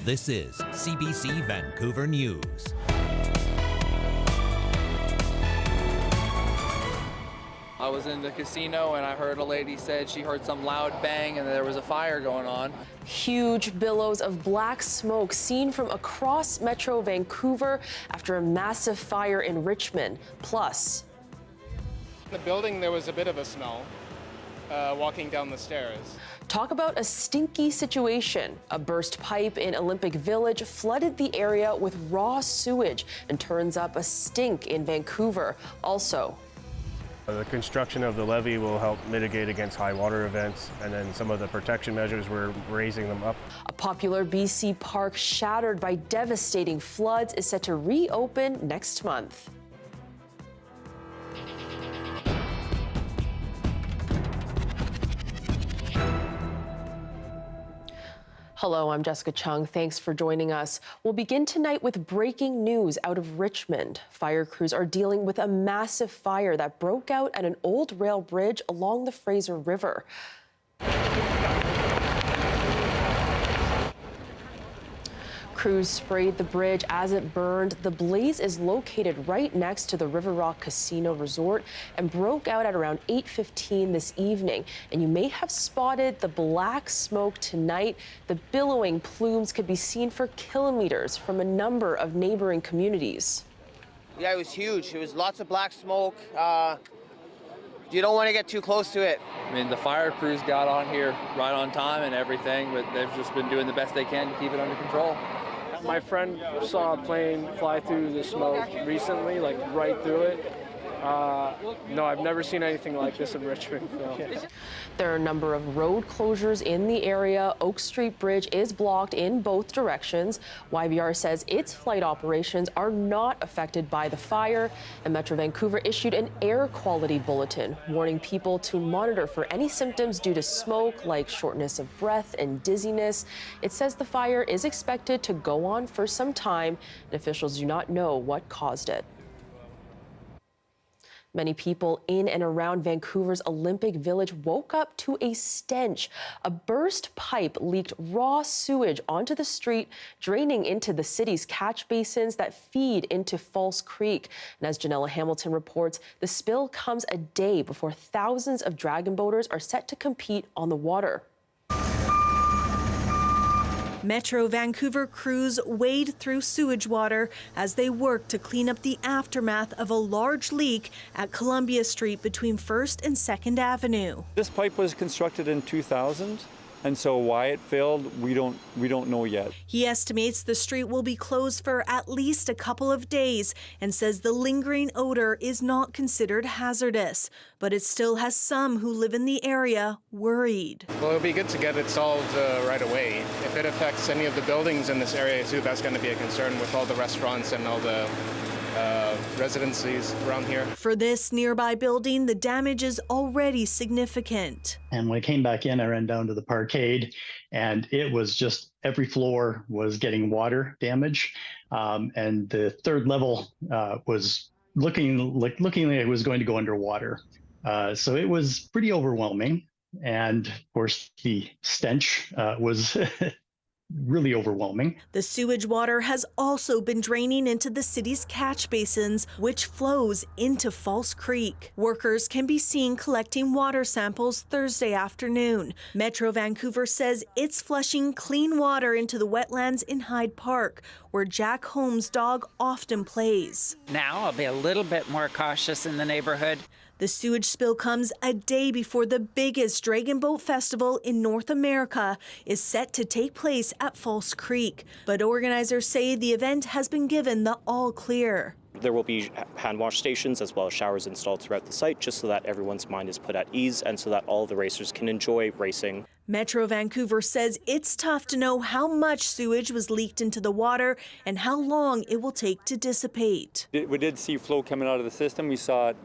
This is CBC Vancouver News. I was in the casino and I heard a lady said she heard some loud bang and there was a fire going on. Huge billows of black smoke seen from across Metro Vancouver after a massive fire in Richmond. Plus, in the building there was a bit of a smell walking down the stairs. Talk about a stinky situation. A burst pipe in Olympic Village flooded the area with raw sewage and turns up a stink in Vancouver. Also, the construction of the levee will help mitigate against high water events, and then some of the protection measures, we're raising them up. A popular BC park shattered by devastating floods is set to reopen next month. Hello, I'm Jessica Cheung. Thanks for joining us. We'll begin tonight with breaking news out of Richmond. Fire crews are dealing with a massive fire that broke out at an old rail bridge along the Fraser River. Crews sprayed the bridge as it burned. The blaze is located right next to the River Rock Casino Resort and broke out at around 8:15 this evening. And you may have spotted the black smoke tonight. The billowing plumes could be seen for kilometers from a number of neighboring communities. Yeah, it was huge. It was lots of black smoke. You don't want to get too close to it. I mean, the fire crews got on here right on time and everything, but they've just been doing the best they can to keep it under control. My friend saw a plane fly through the smoke recently, like right through it. No, I've never seen anything like this in Richmond. No. There are a number of road closures in the area. Oak Street Bridge is blocked in both directions. YVR says its flight operations are not affected by the fire. And Metro Vancouver issued an air quality bulletin warning people to monitor for any symptoms due to smoke, like shortness of breath and dizziness. It says the fire is expected to go on for some time, and officials do not know what caused it. Many people in and around Vancouver's Olympic Village woke up to a stench. A burst pipe leaked raw sewage onto the street, draining into the city's catch basins that feed into False Creek. And as Janella Hamilton reports, the spill comes a day before thousands of dragon boaters are set to compete on the water. Metro Vancouver crews wade through sewage water as they work to clean up the aftermath of a large leak at Columbia Street between 1st and 2nd Avenue. This pipe was constructed in 2000, and so why it failed, we don't know yet. He estimates the street will be closed for at least a couple of days and says the lingering odor is not considered hazardous, but it still has some who live in the area worried. Well, it'll be good to get it solved right away. If it affects any of the buildings in this area too, that's going to be a concern with all the restaurants and all the residencies around here. For this nearby building, the damage is already significant. And when I came back in, I ran down to the parkade, and it was just every floor was getting water damage, and the third level was looking like it was going to go underwater. So it was pretty overwhelming, and of course the stench was really overwhelming. The sewage water has also been draining into the city's catch basins, which flows into False Creek. Workers can be seen collecting water samples Thursday afternoon. Metro Vancouver says it's flushing clean water into the wetlands in Hyde Park, where Jack Holmes' dog often plays. Now I'll be a little bit more cautious in the neighborhood. The sewage spill comes a day before the biggest Dragon Boat Festival in North America is set to take place at False Creek. But organizers say the event has been given the all clear. There will be hand wash stations as well as showers installed throughout the site, just so that everyone's mind is put at ease and so that all the racers can enjoy racing. Metro Vancouver says it's tough to know how much sewage was leaked into the water and how long it will take to dissipate. We did see flow coming out of the system. We saw it.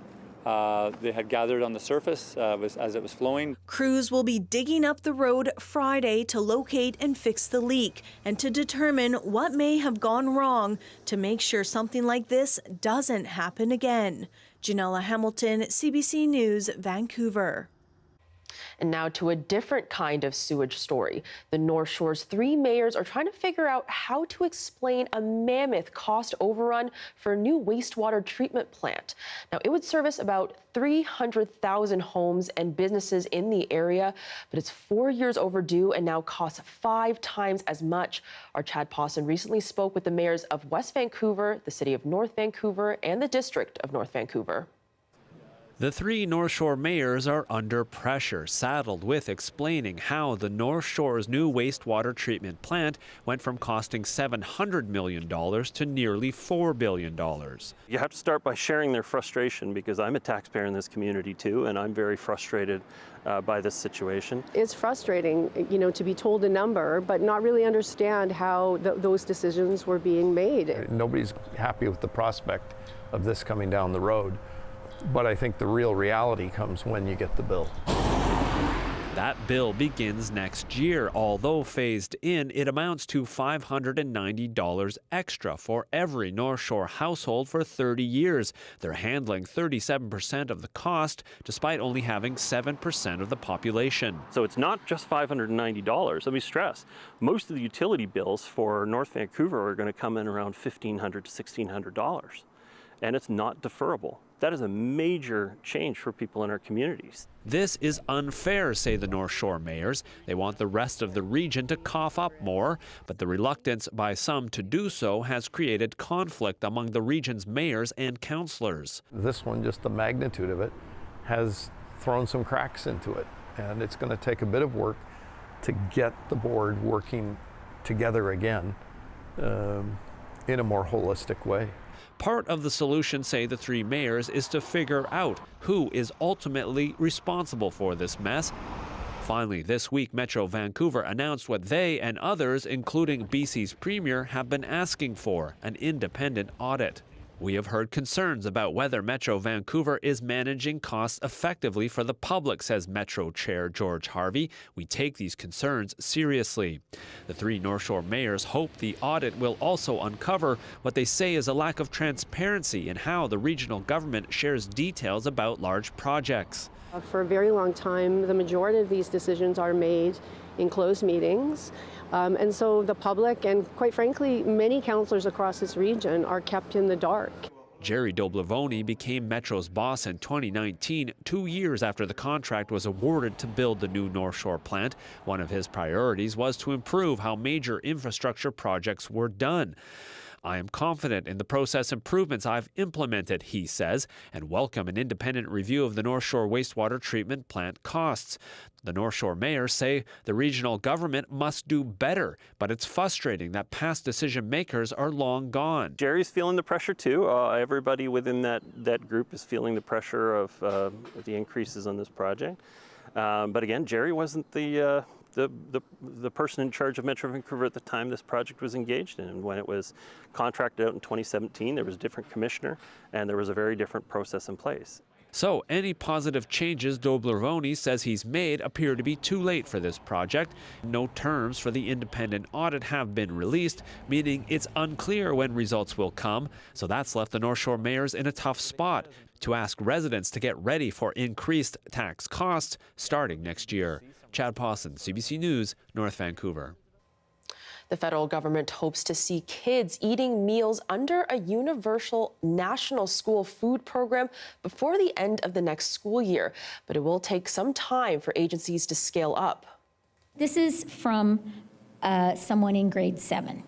They had gathered on the surface as it was flowing. Crews will be digging up the road Friday to locate and fix the leak and to determine what may have gone wrong to make sure something like this doesn't happen again. Janella Hamilton, CBC News, Vancouver. And now to a different kind of sewage story. The North Shore's 3 mayors are trying to figure out how to explain a mammoth cost overrun for a new wastewater treatment plant. Now, it would service about 300,000 homes and businesses in the area, but it's 4 years overdue and now costs 5 times as much. Our Chad Pawson recently spoke with the mayors of West Vancouver, the city of North Vancouver, and the district of North Vancouver. The 3 North Shore mayors are under pressure, saddled with explaining how the North Shore's new wastewater treatment plant went from costing $700 million to nearly $4 billion. You have to start by sharing their frustration, because I'm a taxpayer in this community too, and I'm very frustrated by this situation. It's frustrating, to be told a number, but not really understand how those decisions were being made. Nobody's happy with the prospect of this coming down the road. But I think the real reality comes when you get the bill. That bill begins next year. Although phased in, it amounts to $590 extra for every North Shore household for 30 years. They're handling 37% of the cost, despite only having 7% of the population. So it's not just $590. Let me stress, most of the utility bills for North Vancouver are going to come in around $1,500 to $1,600. And it's not deferrable. That is a major change for people in our communities. This is unfair, say the North Shore mayors. They want the rest of the region to cough up more, but the reluctance by some to do so has created conflict among the region's mayors and councillors. This one, just the magnitude of it, has thrown some cracks into it, and it's going to take a bit of work to get the board working together again in a more holistic way. Part of the solution, say the 3 mayors, is to figure out who is ultimately responsible for this mess. Finally, this week, Metro Vancouver announced what they and others, including BC's Premier, have been asking for: an independent audit. We have heard concerns about whether Metro Vancouver is managing costs effectively for the public, says Metro Chair George Harvey. We take these concerns seriously. The 3 North Shore mayors hope the audit will also uncover what they say is a lack of transparency in how the regional government shares details about large projects. For a very long time, the majority of these decisions are made in closed meetings. And so the public and, quite frankly, many councillors across this region are kept in the dark. Jerry Doblavoni became Metro's boss in 2019, 2 years after the contract was awarded to build the new North Shore plant. One of his priorities was to improve how major infrastructure projects were done. I am confident in the process improvements I've implemented, he says, and welcome an independent review of the North Shore wastewater treatment plant costs. The North Shore mayors say the regional government must do better, but it's frustrating that past decision makers are long gone. Jerry's feeling the pressure too. Everybody within that group is feeling the pressure of the increases on this project. But again, Jerry wasn't the person in charge of Metro Vancouver at the time this project was engaged in. And when it was contracted out in 2017, there was a different commissioner and there was a very different process in place. So any positive changes Doblavoni says he's made appear to be too late for this project. No terms for the independent audit have been released, meaning it's unclear when results will come. So that's left the North Shore mayors in a tough spot to ask residents to get ready for increased tax costs starting next year. Chad Pawson, CBC News, North Vancouver. The federal government hopes to see kids eating meals under a universal national school food program before the end of the next school year, but it will take some time for agencies to scale up. This is from someone in grade 7.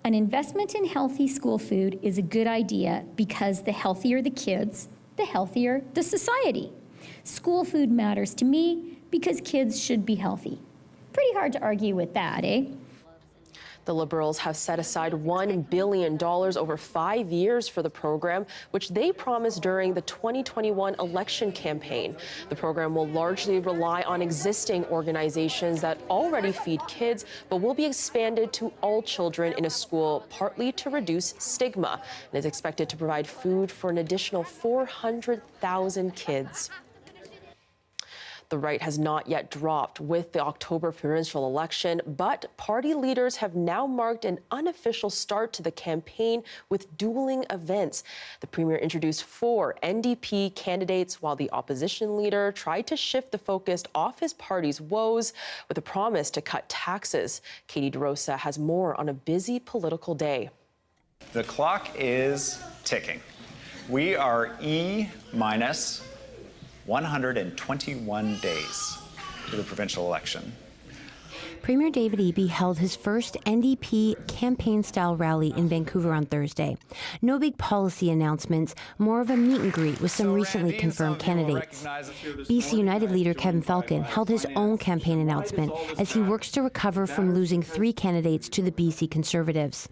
An investment in healthy school food is a good idea because the healthier the kids, the healthier the society. School food matters to me because kids should be healthy. Pretty hard to argue with that, eh? The Liberals have set aside $1 billion over 5 years for the program, which they promised during the 2021 election campaign. The program will largely rely on existing organizations that already feed kids, but will be expanded to all children in a school, partly to reduce stigma, and is expected to provide food for an additional 400,000 kids. The right has not yet dropped with the October provincial election, but party leaders have now marked an unofficial start to the campaign with dueling events. The Premier introduced 4 NDP candidates, while the opposition leader tried to shift the focus off his party's woes with a promise to cut taxes. Katie DeRosa has more on a busy political day. The clock is ticking. We are E-minus 121 days to the provincial election. Premier David Eby held his first NDP campaign-style rally in Vancouver on Thursday. No big policy announcements, more of a meet and greet with some recently confirmed candidates. BC United leader Kevin Falcon held his own campaign announcement as he works to recover from losing 3 candidates to the BC Conservatives.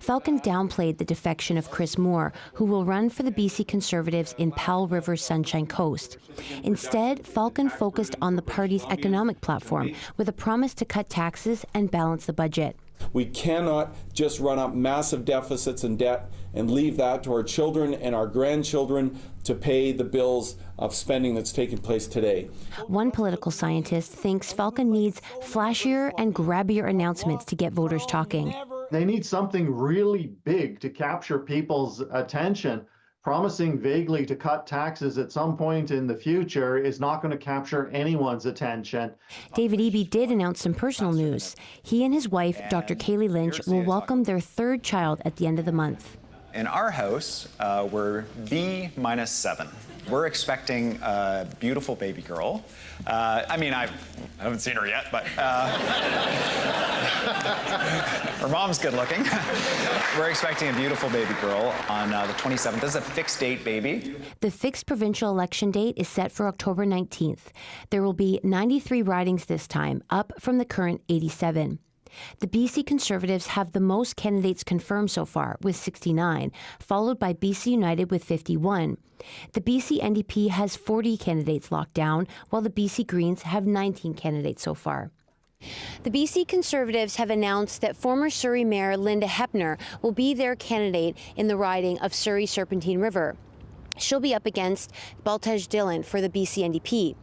Falcon downplayed the defection of Chris Moore, who will run for the BC Conservatives in Powell River's Sunshine Coast. Instead, Falcon focused on the party's economic platform with a promise to cut taxes and balance the budget. We cannot just run up massive deficits and debt and leave that to our children and our grandchildren to pay the bills of spending that's taking place today. One political scientist thinks Falcon needs flashier and grabbier announcements to get voters talking. They need something really big to capture people's attention. Promising vaguely to cut taxes at some point in the future is not going to capture anyone's attention. David Eby did announce some personal news. He and his wife, Dr. Kaylee Lynch, will welcome their 3rd child at the end of the month. In our house, we're B-minus 7. We're expecting a beautiful baby girl. I mean, I haven't seen her yet, but her mom's good looking. We're expecting a beautiful baby girl on the 27th. This is a fixed date baby. The fixed provincial election date is set for October 19th. There will be 93 ridings this time, up from the current 87. The BC Conservatives have the most candidates confirmed so far, with 69, followed by BC United with 51. The BC NDP has 40 candidates locked down, while the BC Greens have 19 candidates so far. The BC Conservatives have announced that former Surrey Mayor Linda Hepner will be their candidate in the riding of Surrey Serpentine River. She'll be up against Baltej Dillon for the BC NDP.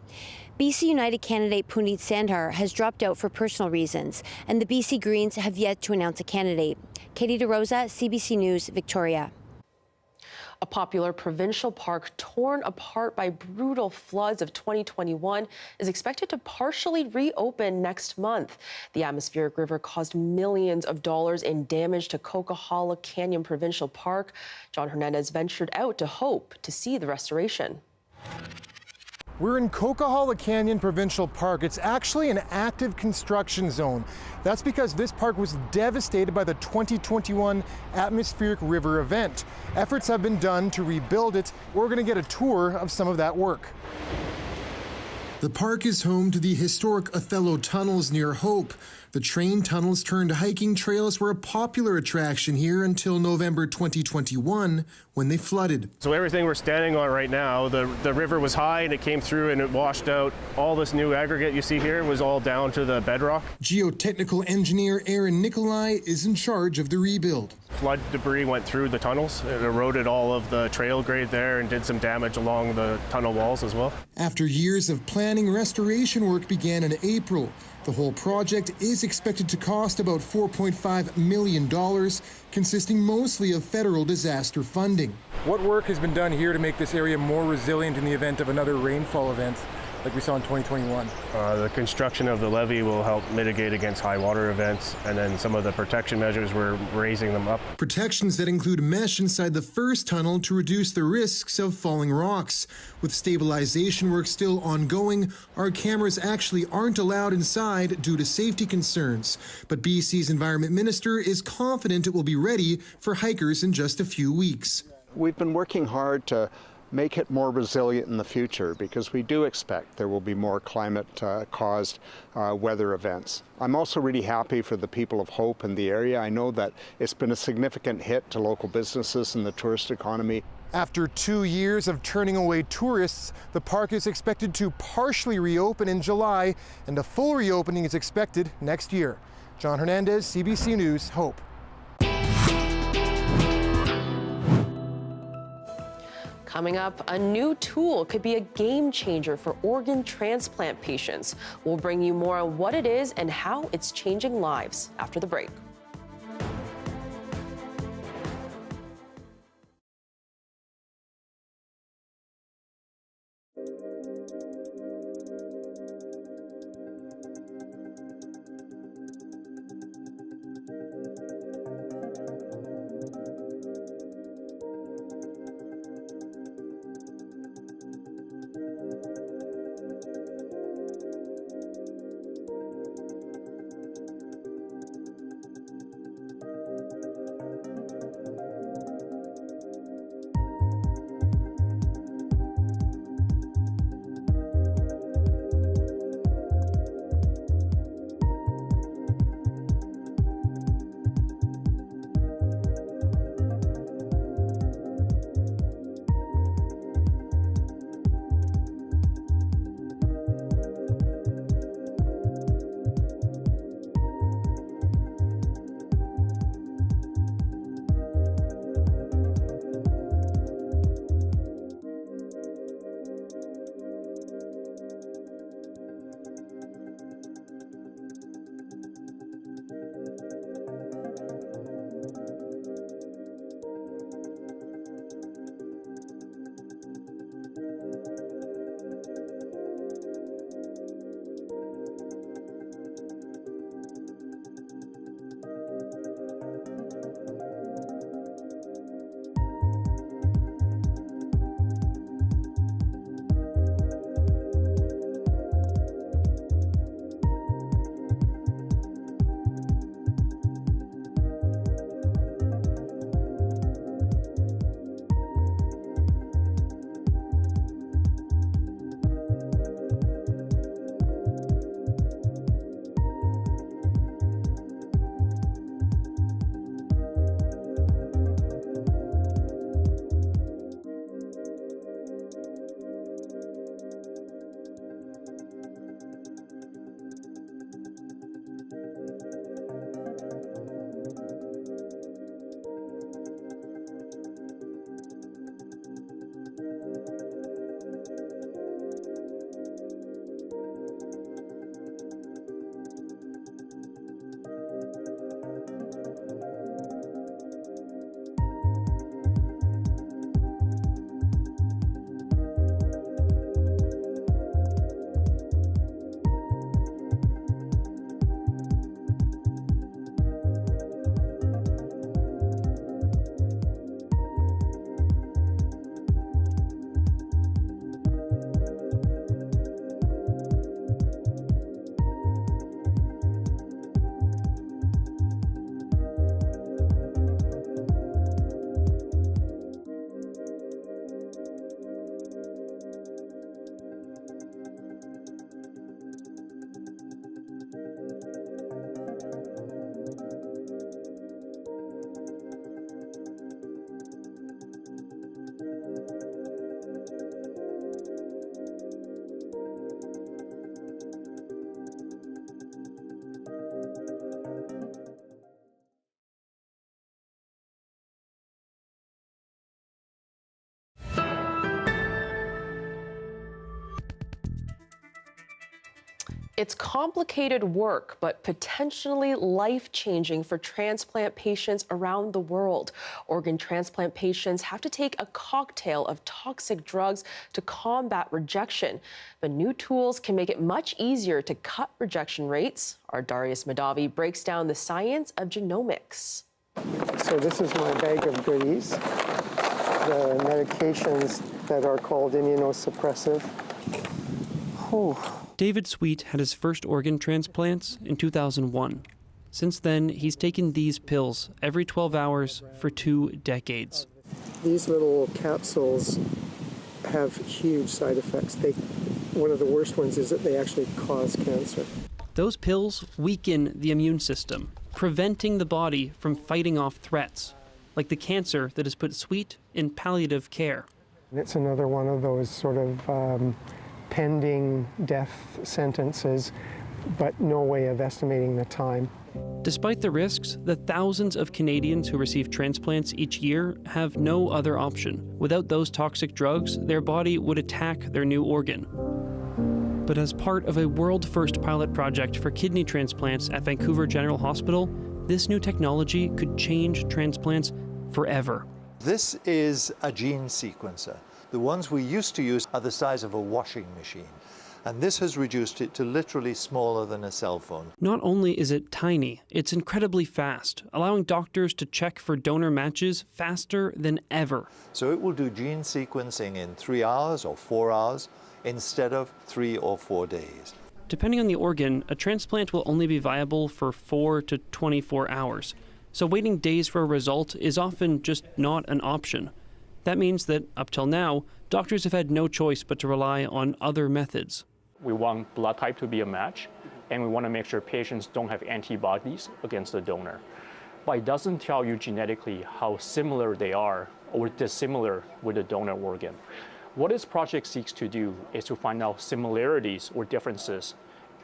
BC United candidate Puneet Sandhar has dropped out for personal reasons, and the BC Greens have yet to announce a candidate. Katie DeRosa, CBC News, Victoria. A popular provincial park torn apart by brutal floods of 2021 is expected to partially reopen next month. The atmospheric river caused millions of dollars in damage to Coquihalla Canyon Provincial Park. John Hernandez ventured out to hope to see the restoration. We're in Coquihalla Canyon Provincial Park. It's actually an active construction zone. That's because this park was devastated by the 2021 atmospheric river event. Efforts have been done to rebuild it. We're going to get a tour of some of that work. The park is home to the historic Othello Tunnels near Hope. The train tunnels turned hiking trails were a popular attraction here until November 2021 when they flooded. So everything we're standing on right now, the river was high and it came through and it washed out. All this new aggregate you see here was all down to the bedrock. Geotechnical engineer Aaron Nikolai is in charge of the rebuild. Flood debris went through the tunnels. It eroded all of the trail grade there and did some damage along the tunnel walls as well. After years of planning, restoration work began in April. The whole project is expected to cost about $4.5 million, consisting mostly of federal disaster funding. What work has been done here to make this area more resilient in the event of another rainfall event like we saw in 2021? The construction of the levee will help mitigate against high water events, and then some of the protection measures, we're raising them up. Protections that include mesh inside the first tunnel to reduce the risks of falling rocks. With stabilization work still ongoing, our cameras actually aren't allowed inside due to safety concerns. But BC's Environment Minister is confident it will be ready for hikers in just a few weeks. We've been working hard to make it more resilient in the future because we do expect there will be more climate-caused weather events. I'm also really happy for the people of Hope in the area. I know that it's been a significant hit to local businesses and the tourist economy. After 2 years of turning away tourists, the park is expected to partially reopen in July, and a full reopening is expected next year. John Hernandez, CBC News, Hope. Coming up, a new tool could be a game changer for organ transplant patients. We'll bring you more on what it is and how it's changing lives after the break. It's complicated work, but potentially life-changing for transplant patients around the world. Organ transplant patients have to take a cocktail of toxic drugs to combat rejection. But new tools can make it much easier to cut rejection rates. Our Darius Madavi breaks down the science of genomics. So this is my bag of goodies, the medications that are called immunosuppressive. Whew. David Sweet had his first organ transplants in 2001. Since then, he's taken these pills every 12 hours for 2 decades. These little capsules have huge side effects. One of the worst ones is that they actually cause cancer. Those pills weaken the immune system, preventing the body from fighting off threats, like the cancer that has put Sweet in palliative care. It's another one of those sort of pending death sentences, but no way of estimating the time. Despite the risks, the thousands of Canadians who receive transplants each year have no other option. Without those toxic drugs, their body would attack their new organ. But as part of a world-first pilot project for kidney transplants at Vancouver General Hospital, this new technology could change transplants forever. This is a gene sequencer. The ones we used to use are the size of a washing machine. And this has reduced it to literally smaller than a cell phone. Not only is it tiny, it's incredibly fast, allowing doctors to check for donor matches faster than ever. So it will do gene sequencing in 3 hours or 4 hours instead of 3 or 4 days. Depending on the organ, a transplant will only be viable for 4 to 24 hours. So waiting days for a result is often just not an option. That means that, up till now, doctors have had no choice but to rely on other methods. We want blood type to be a match, and we want to make sure patients don't have antibodies against the donor. But it doesn't tell you genetically how similar they are or dissimilar with the donor organ. What this project seeks to do is to find out similarities or differences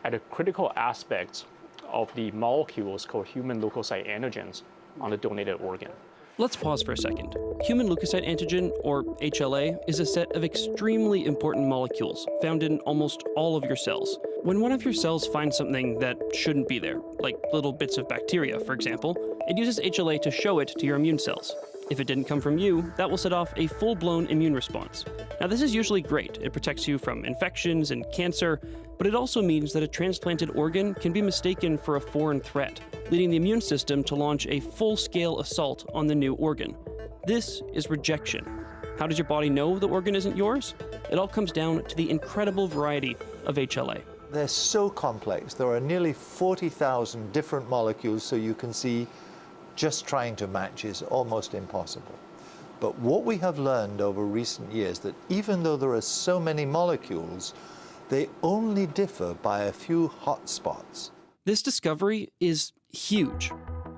at a critical aspect of the molecules called human leukocyte antigens on the donated organ. Let's pause for a second. Human leukocyte antigen, or HLA, is a set of extremely important molecules found in almost all of your cells. When one of your cells finds something that shouldn't be there, like little bits of bacteria, for example, it uses HLA to show it to your immune cells. If it didn't come from you, that will set off a full-blown immune response. Now, this is usually great. It protects you from infections and cancer, but it also means that a transplanted organ can be mistaken for a foreign threat, leading the immune system to launch a full-scale assault on the new organ. This is rejection. How does your body know the organ isn't yours? It all comes down to the incredible variety of HLA. They're so complex. There are nearly 40,000 different molecules, so you can see just trying to match is almost impossible. But what we have learned over recent years, that even though there are so many molecules, they only differ by a few hot spots. This discovery is huge.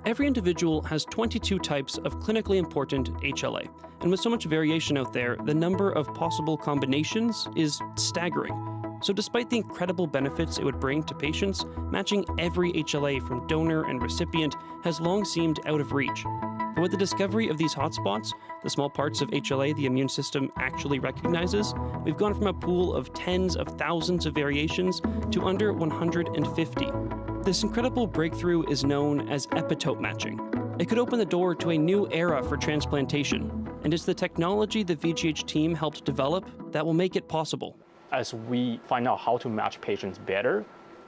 Every individual has 22 types of clinically important HLA, and with so much variation out there, the number of possible combinations is staggering. So despite the incredible benefits it would bring to patients, matching every HLA from donor and recipient has long seemed out of reach. But with the discovery of these hotspots, the small parts of HLA the immune system actually recognizes, we've gone from a pool of tens of thousands of variations to under 150. This incredible breakthrough is known as epitope matching. It could open the door to a new era for transplantation, and it's the technology the VGH team helped develop that will make it possible. As we find out how to match patients better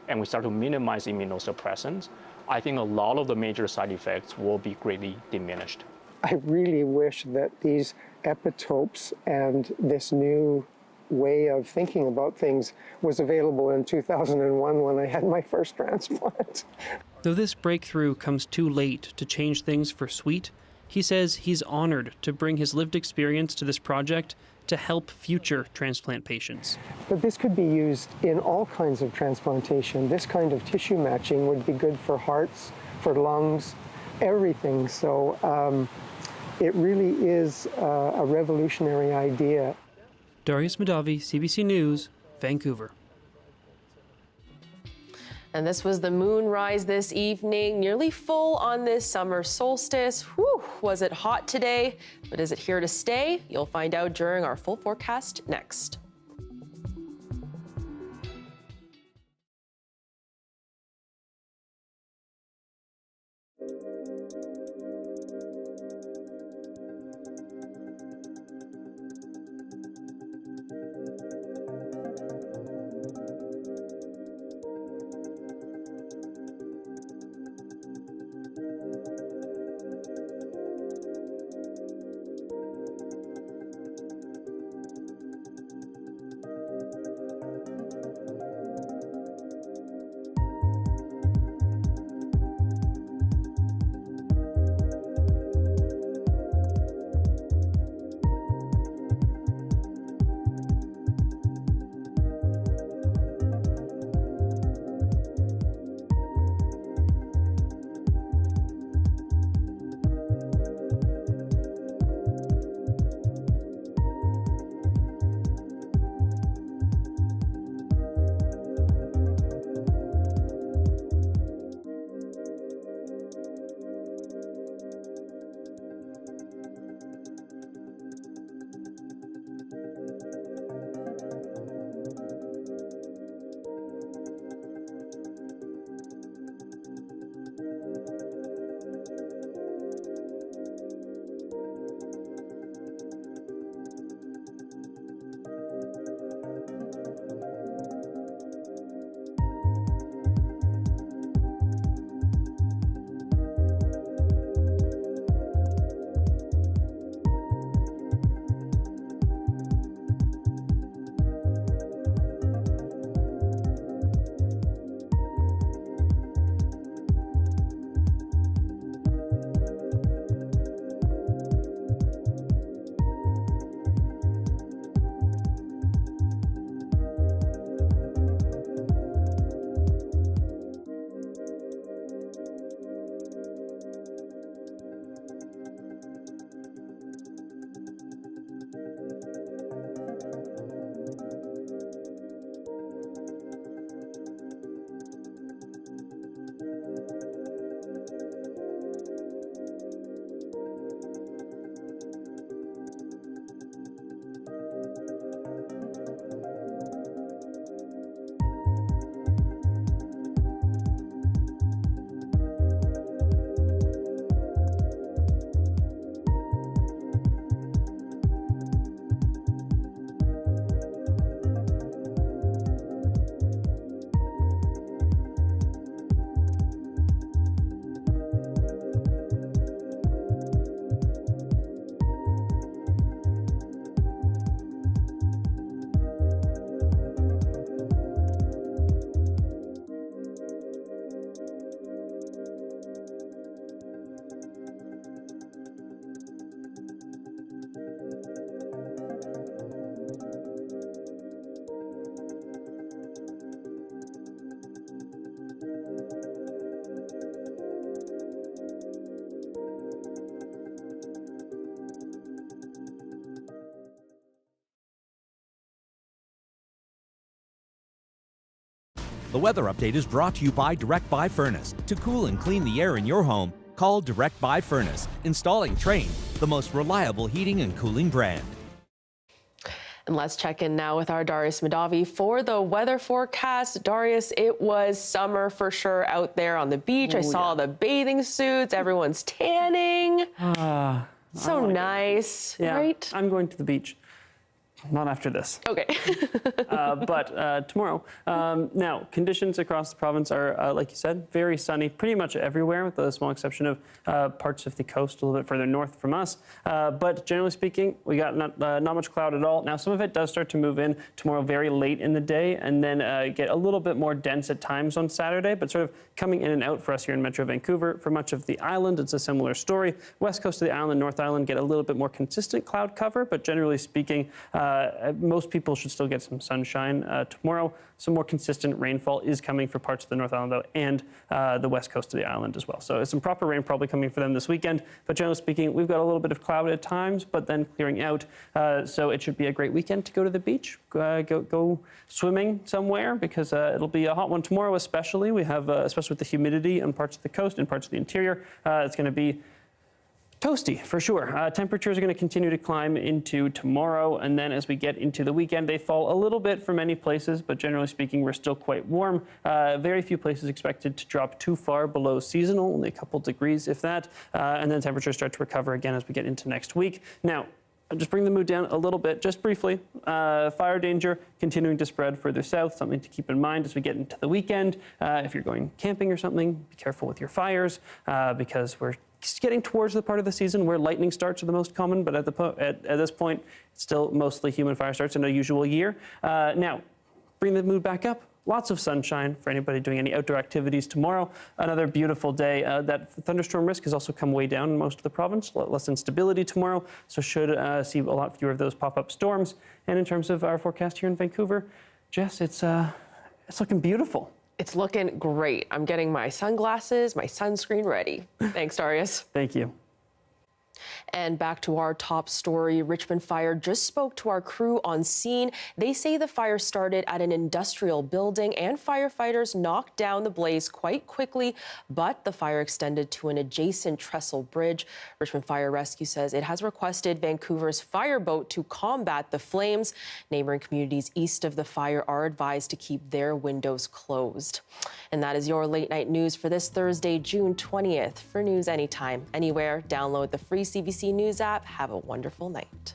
and we start to minimize immunosuppressants, I think a lot of the major side effects will be greatly diminished. I really wish that these epitopes and this new way of thinking about things was available in 2001 when I had my first transplant. Though this breakthrough comes too late to change things for Sweet, he says he's honored to bring his lived experience to this project to help future transplant patients. But this could be used in all kinds of transplantation. This kind of tissue matching would be good for hearts, for lungs, everything. So it really is a revolutionary idea. Darius Madavi, CBC News, Vancouver. And this was the moonrise this evening, nearly full on this summer solstice. Whew, was it hot today? But is it here to stay? You'll find out during our full forecast next. The weather update is brought to you by Direct Buy Furnace. To cool and clean the air in your home, call Direct Buy Furnace. Installing Trane, the most reliable heating and cooling brand. And let's check in now with our Darius Madavi for the weather forecast. Darius, it was summer for sure out there on the beach. I saw the bathing suits. Everyone's tanning. So nice, right? I'm going to the beach. Not after this. Okay. But tomorrow. Now, conditions across the province are, like you said, very sunny pretty much everywhere, with a small exception of parts of the coast a little bit further north from us. But generally speaking, we got not much cloud at all. Now, some of it does start to move in tomorrow very late in the day and then get a little bit more dense at times on Saturday, but sort of coming in and out for us here in Metro Vancouver. For much of the island, it's a similar story. West coast of the island, North Island get a little bit more consistent cloud cover, but generally speaking, most people should still get some sunshine tomorrow. Some more consistent rainfall is coming for parts of the North Island, though, and the west coast of the island as well. So some proper rain probably coming for them this weekend. But generally speaking, we've got a little bit of cloud at times, but then clearing out. So it should be a great weekend to go to the beach, go swimming somewhere, because it'll be a hot one tomorrow especially. We have, especially with the humidity on parts of the coast and parts of the interior, it's going to be toasty, for sure. Temperatures are going to continue to climb into tomorrow, and then as we get into the weekend, they fall a little bit for many places, but generally speaking, we're still quite warm. Very few places expected to drop too far below seasonal, only a couple degrees, if that, and then temperatures start to recover again as we get into next week. Now, I'll just bring the mood down a little bit, just briefly. Fire danger continuing to spread further south, something to keep in mind as we get into the weekend. If you're going camping or something, be careful with your fires, because we're getting towards the part of the season where lightning starts are the most common, but at this point, it's still mostly human fire starts in a usual year. Now, bring the mood back up. Lots of sunshine for anybody doing any outdoor activities tomorrow. Another beautiful day. That thunderstorm risk has also come way down in most of the province. Less instability tomorrow, so should see a lot fewer of those pop-up storms. And in terms of our forecast here in Vancouver, Jess, it's looking beautiful. It's looking great. I'm getting my sunglasses, my sunscreen ready. Thanks, Darius. Thank you. And back to our top story, Richmond Fire just spoke to our crew on scene. They say the fire started at an industrial building and firefighters knocked down the blaze quite quickly, but the fire extended to an adjacent trestle bridge. Richmond Fire Rescue says it has requested Vancouver's fireboat to combat the flames. Neighboring communities east of the fire are advised to keep their windows closed. And that is your late night news for this Thursday, June 20th. For news anytime, anywhere, download the free CBC News app. Have a wonderful night.